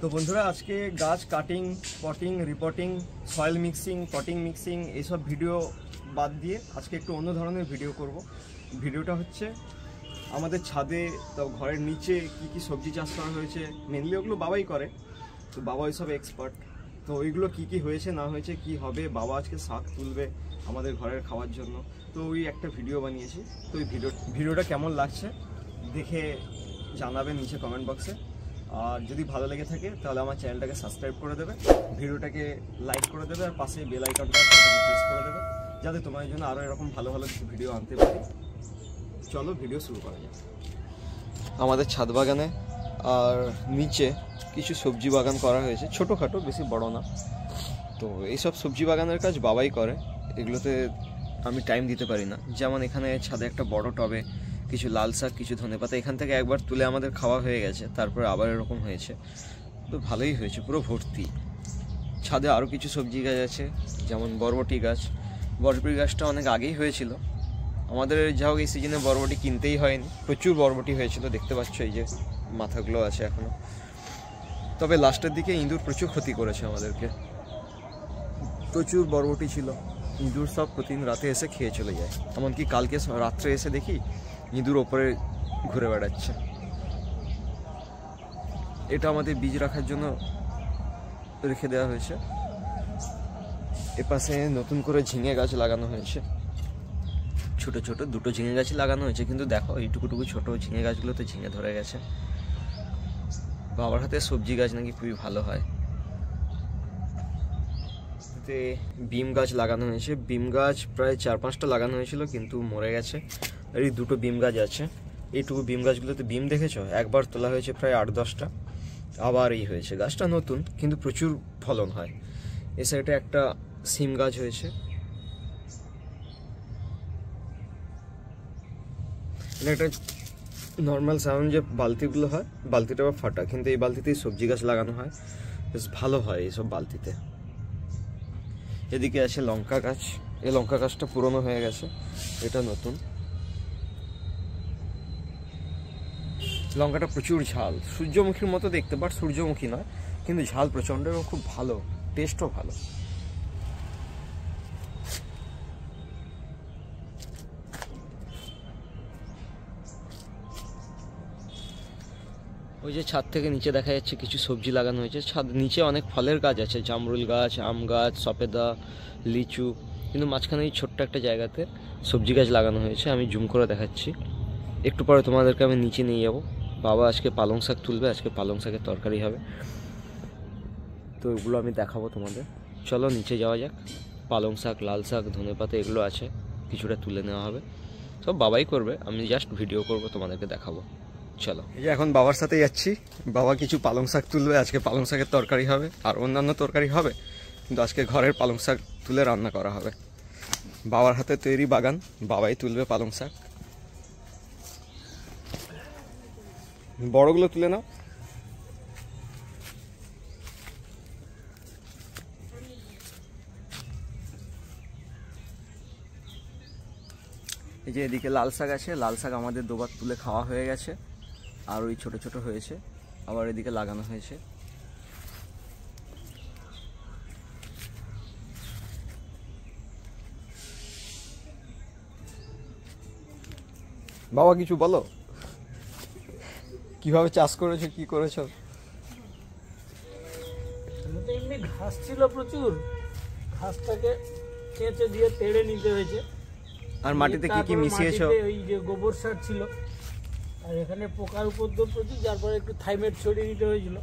তো বন্ধুরা আজকে গাছ cutting, potting, reporting, soil mixing, potting mixing এইসব ভিডিও বাদ দিয়ে আজকে একটু অন্য ধরনের ভিডিও করব। ভিডিওটা হচ্ছে আমাদের ছাদে তো ঘরের নিচে কি কি সবজি চাষ করা হয়েছে। মেনলি ওগুলো বাবাই করে, তো বাবা ওইসব এক্সপার্ট। তো ওইগুলো কি কি হয়েছে না হয়েছে, কি হবে, বাবা আজকে শাক তুলবে আমাদের ঘরের খাওয়ার জন্য। তো ওই একটা ভিডিও বানিয়েছি। তো ওই ভিডিওটা কেমন লাগছে দেখে জানাবেন নিচে কমেন্ট বক্সে। আর যদি ভালো লেগে থাকে তাহলে আমার চ্যানেলটাকে সাবস্ক্রাইব করে দেবে, ভিডিওটাকে লাইক করে দেবে, আর পাশে বেল আইকনটা প্রেস করে দেবে, যাতে তোমার জন্য আরও এরকম ভালো ভালো কিছু ভিডিও আনতে পারি। চলো ভিডিও শুরু করা যাক। আমাদের ছাদ বাগানে আর নিচে কিছু সবজি বাগান করা হয়েছে, ছোটোখাটো, বেশি বড় না। তো এইসব সবজি বাগানের কাজ বাবাই করে, এগুলোতে আমি টাইম দিতে পারি না। যেমন এখানে ছাদে একটা বড় টবে কিছু লাল শাক, কিছু ধনেপাতা এখান থেকে একবার তুলে আমাদের খাওয়া হয়ে গেছে, তারপরে আবার এরকম হয়েছে। তো ভালোই হয়েছে, পুরো ভর্তি। ছাদে আরও কিছু সবজি গাছ আছে, যেমন বরবটি গাছ। বরবটি গাছটা অনেক আগেই হয়েছিল আমাদের, যা হোক এই সিজনে বরবটি কিনতেই হয়নি, প্রচুর বরবটি হয়েছিল, দেখতে পাচ্ছ এই যে মাথাগুলো আছে এখনও। তবে লাস্টের দিকে ইঁদুর প্রচুর ক্ষতি করেছে আমাদেরকে, প্রচুর বরবটি ছিল, ইঁদুর সব প্রতিদিন রাতে এসে খেয়ে চলে যায়। এমনকি কালকে রাত্রে এসে দেখি ইঁদুর ওপরে ঘুরে বেড়াচ্ছে। এটা আমাদের বীজ রাখার জন্য রেখে দেওয়া হয়েছে। এপাশে নতুন করে ঝিঙে গাছ লাগানো হয়েছে, ছোট ছোট দুটো ঝিঙে গাছ লাগানো হয়েছে, কিন্তু দেখো এইটুকুটুকু ছোট ঝিঙে গাছগুলোতে ঝিঙে ধরে গেছে। বাবার হাতে সবজি গাছ নাকি খুবই ভালো হয়। এতে বিম গাছ লাগানো হয়েছে, বিম গাছ প্রায় 4-5টা লাগানো হয়েছিল, কিন্তু মরে গেছে। আর এই দুটো বিম গাছ আছে, এইটুকু বিম গাছগুলোতে বিম দেখেছো, একবার তোলা হয়েছে প্রায় 8-10টা, আবার এই হয়েছে। গাছটা নতুন কিন্তু প্রচুর ফলন হয়। এ সাইডে একটা সিম গাছ হয়েছে। এটা একটা নর্মাল সাউন্ড যে বালতিগুলো হয়, বালতিটা আবার ফাটা, কিন্তু এই বালতিতেই সবজি গাছ লাগানো হয়, বেশ ভালো হয় এইসব বালতিতে। এদিকে আছে লঙ্কা গাছ, এই লঙ্কা গাছটা পুরনো হয়ে গেছে, এটা নতুন। লঙ্কাটা প্রচুর ঝাল, সূর্যমুখীর মতো দেখতে, বাট সূর্যমুখী নয়, কিন্তু ঝাল প্রচণ্ড এবং খুব ভালো, টেস্টও ভালো। ওই যে ছাদ থেকে নিচে দেখা যাচ্ছে কিছু সবজি লাগানো হয়েছে। ছাদ নিচে অনেক ফলের গাছ আছে, জামরুল গাছ, আম গাছ, সপেদা, লিচু, কিন্তু মাঝখানে এই ছোট্ট একটা জায়গাতে সবজি গাছ লাগানো হয়েছে। আমি জুম করে দেখাচ্ছি, একটু পরে তোমাদেরকে আমি নিচে নিয়ে যাবো। বাবা আজকে পালং শাক তুলবে, আজকে পালং শাকের তরকারি হবে, তো এগুলো আমি দেখাবো তোমাদের। চলো নিচে যাওয়া যাক। পালং শাক, লাল শাক, ধনেপাতা এগুলো আছে, কিছুটা তুলে নেওয়া হবে, সব বাবাই করবে, আমি জাস্ট ভিডিও করব, তোমাদেরকে দেখাবো। চলো, এই যে এখন বাবার সাথে যাচ্ছি, বাবা কিছু পালং শাক তুলবে, আজকে পালং শাকের তরকারি হবে, আর অন্যান্য তরকারি হবে, কিন্তু আজকে ঘরের পালং শাক তুলে রান্না করা হবে। বাবার হাতে তৈরি বাগান, বাবাই তুলবে পালং শাক। বড়গুলো তুলে নাও। এই যে এদিকে লাল শাক আছে, লাল শাক আমাদের দুবার তুলে খাওয়া হয়ে গেছে, আর ওই ছোট ছোট হয়েছে, আবার এদিকে লাগানো হয়েছে। বাবা কিছু বলো, কিভাবে চাষ করেছো, কি করেছো? এমনি ঘাস ছিল প্রচুর, ঘাসটাকে কেটে দিয়ে তেড়ে নিতে হয়েছে। আর মাটিতে কি কি মিশিয়েছো? ওই যে গোবর সার ছিল, আর এখানে পোকার উপদ্রব প্রচুর, যার পরে একটু থাইমেট ছড়িয়ে দিতে হয়েছিল,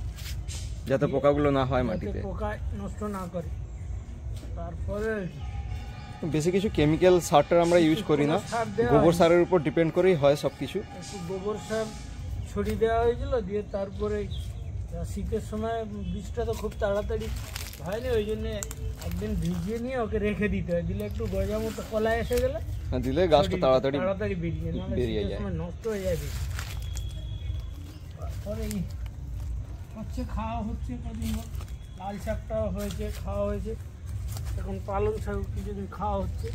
যাতে পোকাগুলো না হয় মাটিতে, পোকা নষ্ট না করে। তারপরে বেশি কিছু কেমিক্যাল সারটার আমরা ইউজ করি না, গোবর সারের উপর ডিপেন্ড করেই হয় সব কিছু। একটু গোবর সার ছড়িয়ে দেওয়া হয়েছিল, দিয়ে তারপরে শীতের সময় বীজটা তো খুব তাড়াতাড়ি হয়নি, ওই জন্যে একদিন ভিজিয়ে নিয়ে ওকে রেখে দিতে হয়, দিলে একটু গজা মতো কলা এসে গেলে দিলে গাছটা তাড়াতাড়ি বেরিয়ে যায়, নষ্ট হয়ে যায়। তারপরে হচ্ছে খাওয়া হচ্ছে, কদিন লাল শাকটাও হয়েছে, খাওয়া হয়েছে, এখন পালং শাক কিছুদিন খাওয়া হচ্ছে,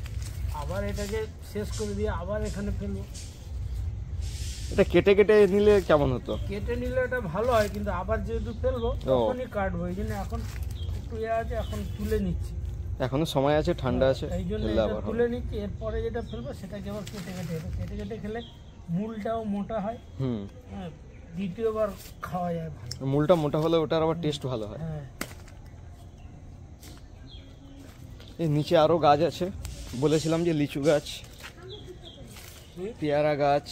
আবার এটাকে শেষ করে দিয়ে আবার এখানে ফেলবো। এটা কেটে কেটে নিলে কেমন হতো? কেটে নিলে এটা ভালো হয়, কিন্তু আবার যেহেতু ফেলবো তখনই কাটবো, এই জন্য এখন একটু আছে, এখন তুলে নিচ্ছি। এখনো সময় আছে, ঠান্ডা আছে, এই জন্য তুলে নিচ্ছি। এরপরে যেটা ফেলবো সেটাকে আবার কেটে কেটে খেলে মূলটাও মোটা হয়। হ্যাঁ, দ্বিতীয়বার খাওয়া যায় ভালো। মূলটা মোটা হলে ওটার আবার টেস্ট ভালো হয়। হ্যাঁ, এই নিচে আরো গাছ আছে, বলেছিলাম যে লিচু গাছ, পেয়ারা গাছ,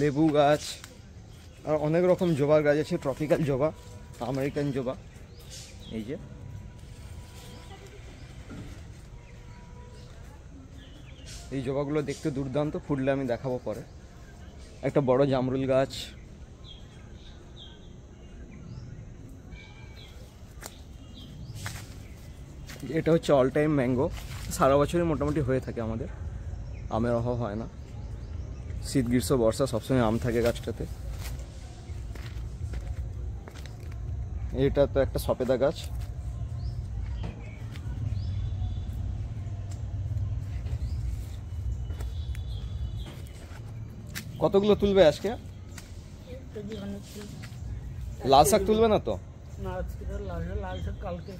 লেবু গাছ, আর অনেক রকম জবার গাছ আছে, ট্রপিক্যাল জবা, আমেরিকান জবা। এই যে এই জবাগুলো দেখতে দুর্দান্ত, ফুটলে আমি দেখাবো পরে। একটা বড় জামরুল গাছ, এটা হচ্ছে অল টাইম ম্যাঙ্গো, সারা বছরই মোটামুটি হয়ে থাকে আমাদের, আমের অভাব হয় না। শীত গ্রীষ্ম বর্ষা সবসময় আম থাকে গাছটাতে। এটা তো একটা সপেদা গাছ। কতগুলো তুলবে আজকে? লাল শাক তুলবে না তো? না, আজকে লাল শাক কালকে।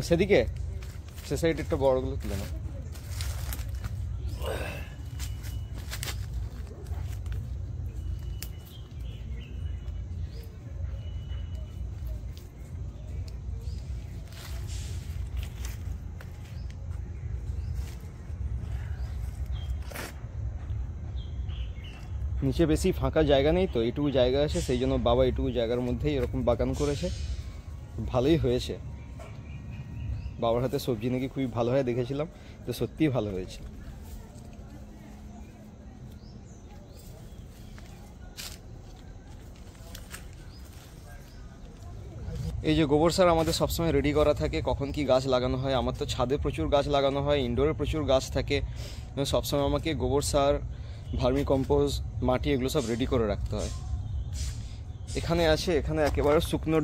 সেদিকে সে সাইড একটা বড়গুলো তুলে না। নিচে বেশি ফাঁকা জায়গা নেই তো, এইটুকু জায়গা আছে, সেই জন্য বাবা এইটুকু জায়গার মধ্যেই এরকম বাগান করেছে। ভালোই হয়েছে, বাবার হাতে সবজি নাকি খুবই ভালো হয় দেখেছিলাম, তো সত্যিই ভালো হয়েছে। এই যে গোবর সার আমাদের সবসময় রেডি করা থাকে, কখন কি গাছ লাগানো হয়। আমার তো ছাদে প্রচুর গাছ লাগানো হয়, ইনডোরে প্রচুর গাছ থাকে, সবসময় আমাকে গোবর সার, ভার্মি কম্পোজ, মাটি এগুলো সব রেডি করে রাখতে হয়। এখানে আছে, এখানে একেবারে শুকনো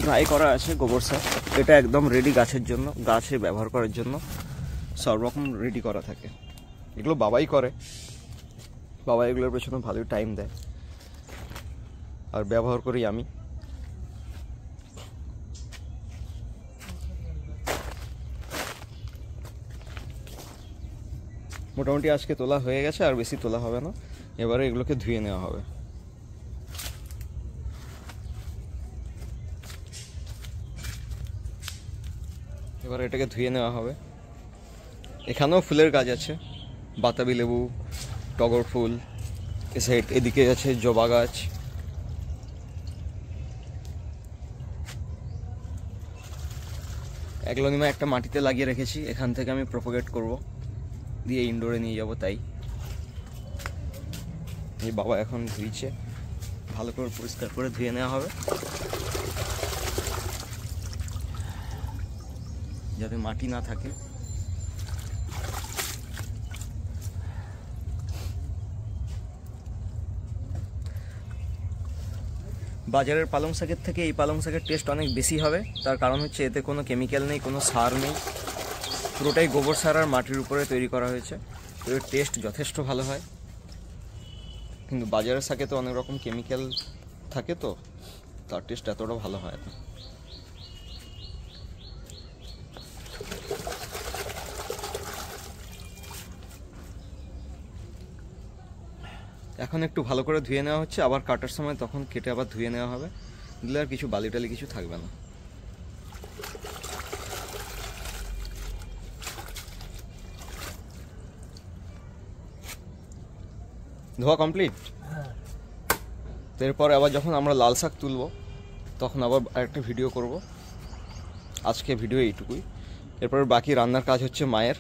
ড্রাই করা আছে গোবর সার, এটা একদম রেডি গাছের জন্য, গাছে ব্যবহার করার জন্য সব রকম রেডি করা থাকে। এগুলো বাবাই করে, বাবা এগুলোর পেছনে ভালোই টাইম দেয়, আর ব্যবহার করি আমি। মোটামুটি আজকে তোলা হয়ে গেছে, আর বেশি তোলা হবে না। এবারে এগুলোকে ধুয়ে নেওয়া হবে। এবার এটাকে ধুয়ে নেওয়া হবে। এখানেও ফুলের গাছ আছে, বাতাবি লেবু, টগর ফুল, এদিকে আছে জবা গাছ। অ্যাগ্লোনিমা একটা মাটিতে লাগিয়ে রেখেছি, এখান থেকে আমি প্রোপাগেট করব, দিয়ে ইনডোরে নিয়ে যাব। তাই এই বাবা এখন ধুইছে, ভালো করে পরিষ্কার করে ধুয়ে নেওয়া হবে যাতে মাটি না থাকে। বাজারের পালং শাকের থেকে এই পালং শাকের টেস্ট অনেক বেশি হবে, তার কারণ হচ্ছে এতে কোনো কেমিক্যাল নেই, কোনো সার নেই, পুরোটাই গোবর সার আর মাটির উপরে তৈরি করা হয়েছে। তো এর টেস্ট যথেষ্ট ভালো হয়। কিন্তু বাজারের শাকে তো অনেক রকম কেমিক্যাল থাকে, তো তার টেস্ট এতটা ভালো হয় না। এখন একটু ভালো করে ধুয়ে নেওয়া হচ্ছে, আবার কাটার সময় তখন কেটে আবার ধুয়ে নেওয়া হবে, দিলে আর কিছু বালি টালি কিছু থাকবে না। ধোয়া কমপ্লিট। এরপর আবার যখন আমরা লাল শাক তুলব তখন আবার আরেকটা ভিডিও করব। আজকে ভিডিও এইটুকুই। এরপর বাকি রান্নার কাজ হচ্ছে মায়ের।